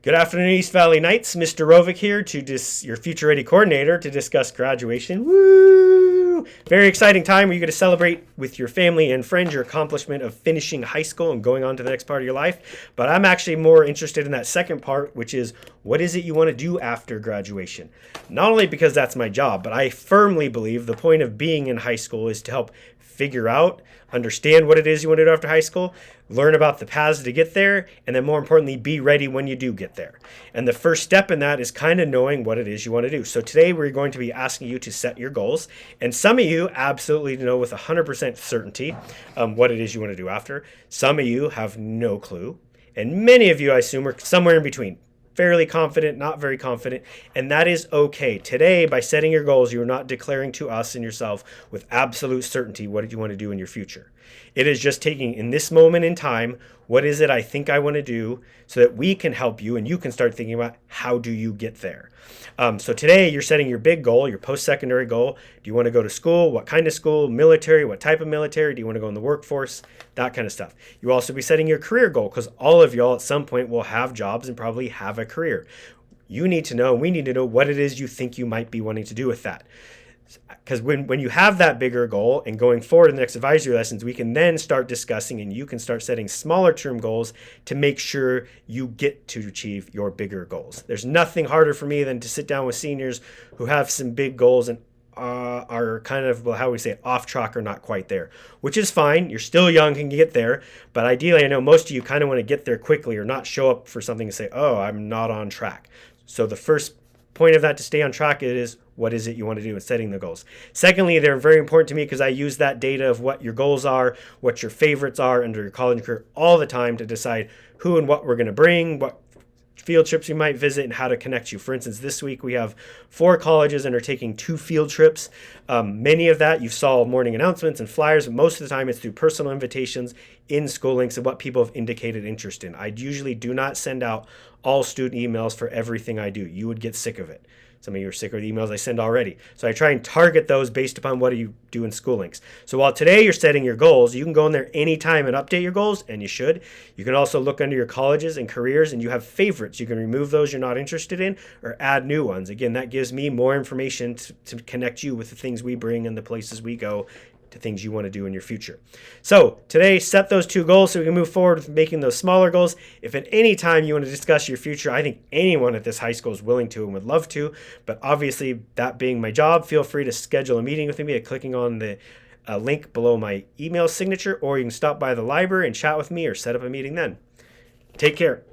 Good afternoon, East Valley Knights. Mr. Rovick here, your future ready coordinator, to discuss graduation. Woo! Very exciting time where you get to celebrate with your family and friends your accomplishment of finishing high school and going on to the next part of your life. But I'm actually more interested in that second part, which is what is it you want to do after graduation? Not only because that's my job, but I firmly believe the point of being in high school is to help figure out, understand what it is you want to do after high school, learn about the paths to get there, and then more importantly, be ready when you do get there. And the first step in that is kind of knowing what it is you want to do. So today we're going to be asking you to set your goals. And some of you absolutely know with 100% certainty what it is you want to do after. Some of you have no clue. And many of you, I assume, are somewhere in between. Fairly confident, not very confident, and that is okay. Today, by setting your goals, you are not declaring to us and yourself with absolute certainty what you want to do in your future. It is just taking, in this moment in time, what is it I think I want to do so that we can help you and you can start thinking about how do you get there. So today, you're setting your big goal, your post-secondary goal. Do you want to go to school? What kind of school? Military? What type of military? Do you want to go in the workforce? That kind of stuff. You also be setting your career goal because all of y'all at some point will have jobs and probably have a career. You need to know, we need to know what it is you think you might be wanting to do with that. Because when you have that bigger goal and going forward in the next advisory lessons, we can then start discussing and you can start setting smaller term goals to make sure you get to achieve your bigger goals. There's nothing harder for me than to sit down with seniors who have some big goals and are kind of, well, how we say, off track or not quite there, which is fine. You're still young and get there. But ideally, I know most of you kind of want to get there quickly or not show up for something and say, oh, I'm not on track. So the first point of that to stay on track is what is it you want to do in setting the goals. Secondly, they're very important to me because I use that data of what your goals are, what your favorites are under your college career all the time to decide who and what we're going to bring, what field trips you might visit, and how to connect you. For instance, this week we have 4 colleges and are taking 2 field trips. Many of that you saw morning announcements and flyers, but most of the time it's through personal invitations in school links of what people have indicated interest in. I usually do not send out all student emails for everything I do. You would get sick of it. Some of you are sick of the emails I send already. So I try and target those based upon what you do in school links. So while today you're setting your goals, you can go in there anytime and update your goals, and you should. You can also look under your colleges and careers, and you have favorites. You can remove those you're not interested in or add new ones. Again, that gives me more information to connect you with the things we bring and the places we go, to things you want to do in your future. So today, set those 2 goals so we can move forward with making those smaller goals. If at any time you want to discuss your future, I think anyone at this high school is willing to and would love to, but obviously that being my job, feel free to schedule a meeting with me by clicking on the link below my email signature, or you can stop by the library and chat with me or set up a meeting then. Take care.